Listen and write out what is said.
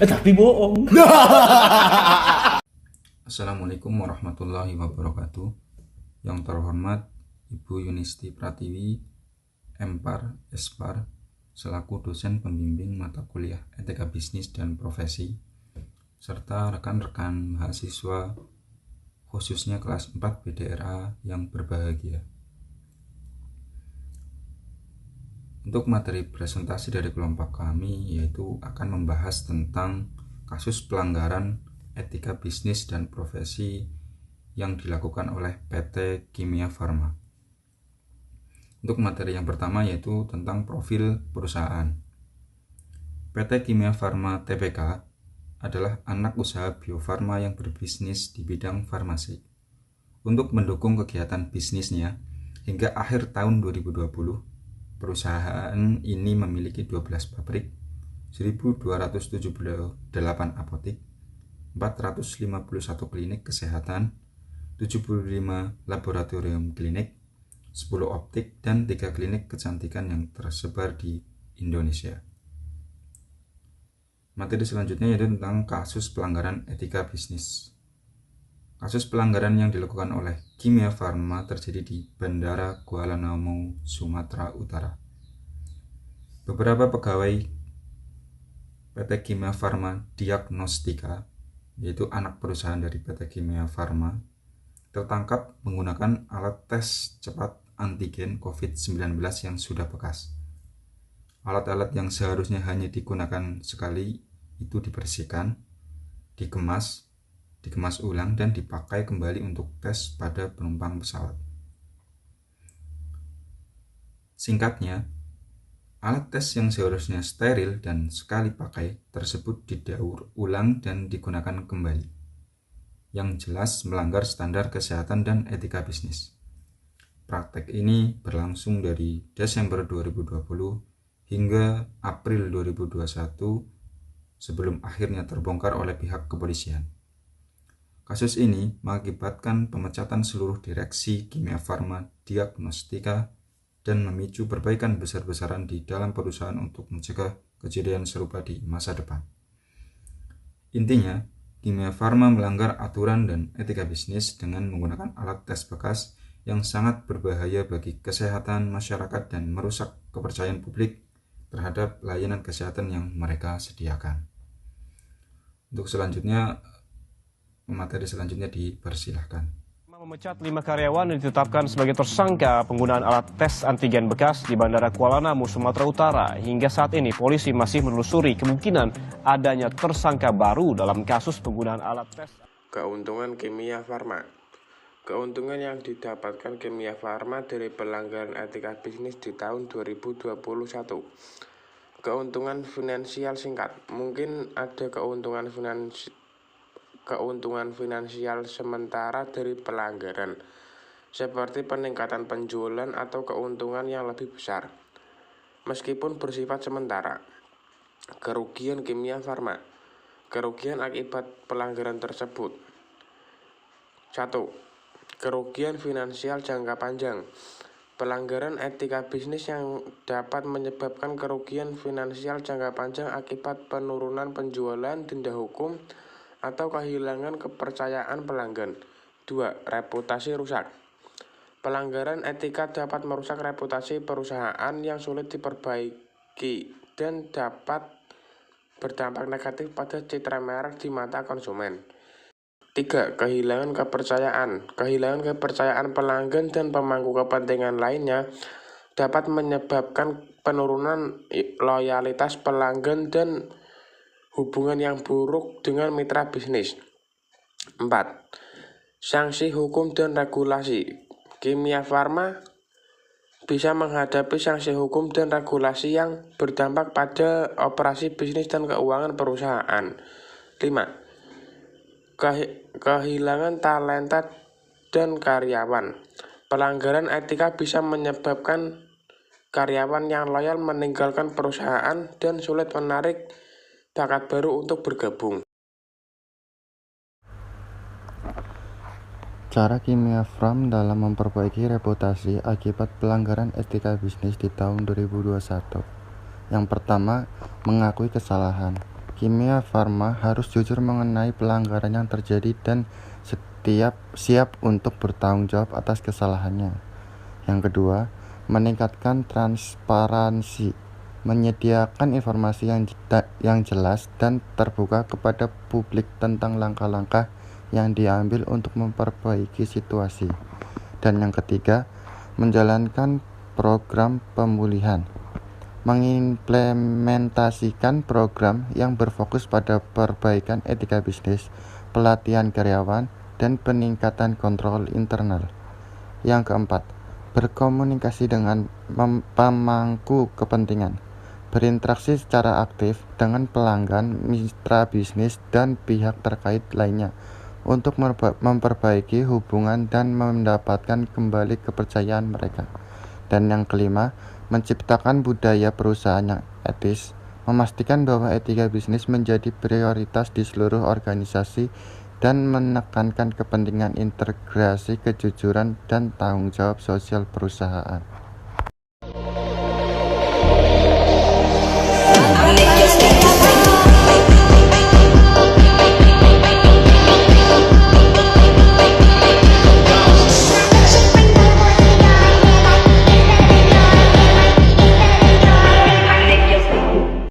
Tapi bohong. Assalamualaikum warahmatullahi wabarakatuh. Yang terhormat Ibu Yunisti Pratiwi, MPar, Espar, selaku dosen pembimbing mata kuliah Etika Bisnis dan Profesi, serta rekan-rekan mahasiswa khususnya kelas 4 BDRA yang berbahagia. Untuk materi presentasi dari kelompok kami yaitu akan membahas tentang kasus pelanggaran etika bisnis dan profesi yang dilakukan oleh PT Kimia Farma. Untuk materi yang pertama yaitu tentang profil perusahaan. PT Kimia Farma Tbk adalah anak usaha Bio Farma yang berbisnis di bidang farmasi. Untuk mendukung kegiatan bisnisnya hingga akhir tahun 2020, perusahaan ini memiliki 12 pabrik, 1.278 apotik, 451 klinik kesehatan, 75 laboratorium klinik, 10 optik, dan 3 klinik kecantikan yang tersebar di Indonesia. Materi selanjutnya yaitu tentang kasus pelanggaran etika bisnis. Kasus pelanggaran yang dilakukan oleh Kimia Farma terjadi di Bandara Kuala Namu, Sumatera Utara. Beberapa pegawai PT Kimia Farma Diagnostika, yaitu anak perusahaan dari PT Kimia Farma, tertangkap menggunakan alat tes cepat antigen COVID-19 yang sudah bekas. Alat-alat yang seharusnya hanya digunakan sekali itu dibersihkan, dikemas ulang dan dipakai kembali untuk tes pada penumpang pesawat. Singkatnya, alat tes yang seharusnya steril dan sekali pakai tersebut didaur ulang dan digunakan kembali, yang jelas melanggar standar kesehatan dan etika bisnis. Praktek ini berlangsung dari Desember 2020 hingga April 2021 sebelum akhirnya terbongkar oleh pihak kepolisian. Kasus ini mengakibatkan pemecatan seluruh direksi Kimia Farma Diagnostika dan memicu perbaikan besar-besaran di dalam perusahaan untuk mencegah kejadian serupa di masa depan. Intinya, Kimia Farma melanggar aturan dan etika bisnis dengan menggunakan alat tes bekas yang sangat berbahaya bagi kesehatan masyarakat dan merusak kepercayaan publik terhadap layanan kesehatan yang mereka sediakan. Untuk selanjutnya, materi selanjutnya dipersilahkan. Memecat 5 karyawan yang ditetapkan sebagai tersangka penggunaan alat tes antigen bekas di Bandara Kuala Namu, Sumatera Utara. Hingga saat ini polisi masih menelusuri kemungkinan adanya tersangka baru dalam kasus penggunaan alat tes. Keuntungan Kimia Farma. Keuntungan yang didapatkan Kimia Farma dari pelanggaran etika bisnis di tahun 2021. Keuntungan finansial singkat. Mungkin ada keuntungan finansial sementara dari pelanggaran, seperti peningkatan penjualan atau keuntungan yang lebih besar, meskipun bersifat sementara. Kerugian Kimia Farma. Kerugian akibat pelanggaran tersebut. 1. Kerugian finansial jangka panjang. Pelanggaran etika bisnis yang dapat menyebabkan kerugian finansial jangka panjang akibat penurunan penjualan, denda hukum, atau kehilangan kepercayaan pelanggan. 2. Reputasi rusak. Pelanggaran etika dapat merusak reputasi perusahaan yang sulit diperbaiki dan dapat berdampak negatif pada citra merek di mata konsumen. 3. Kehilangan kepercayaan. Kehilangan kepercayaan pelanggan dan pemangku kepentingan lainnya dapat menyebabkan penurunan loyalitas pelanggan dan hubungan yang buruk dengan mitra bisnis. 4. Sanksi hukum dan regulasi. Kimia Farma bisa menghadapi sanksi hukum dan regulasi yang berdampak pada operasi bisnis dan keuangan perusahaan. 5. Kehilangan talenta dan karyawan. Pelanggaran etika bisa menyebabkan karyawan yang loyal meninggalkan perusahaan dan sulit menarik bakat baru untuk bergabung. Cara Kimia Farm dalam memperbaiki reputasi akibat pelanggaran etika bisnis di tahun 2021. Yang pertama, mengakui kesalahan. Kimia Farma harus jujur mengenai pelanggaran yang terjadi dan siap untuk bertanggung jawab atas kesalahannya. Yang kedua, meningkatkan transparansi, menyediakan informasi yang jelas dan terbuka kepada publik tentang langkah-langkah yang diambil untuk memperbaiki situasi. Dan yang ketiga, menjalankan program pemulihan, mengimplementasikan program yang berfokus pada perbaikan etika bisnis, pelatihan karyawan, dan peningkatan kontrol internal. Yang keempat, berkomunikasi dengan pemangku kepentingan, berinteraksi secara aktif dengan pelanggan, mitra bisnis, dan pihak terkait lainnya untuk memperbaiki hubungan dan mendapatkan kembali kepercayaan mereka. Dan yang kelima, menciptakan budaya perusahaan yang etis, memastikan bahwa etika bisnis menjadi prioritas di seluruh organisasi dan menekankan kepentingan integrasi, kejujuran, dan tanggung jawab sosial perusahaan.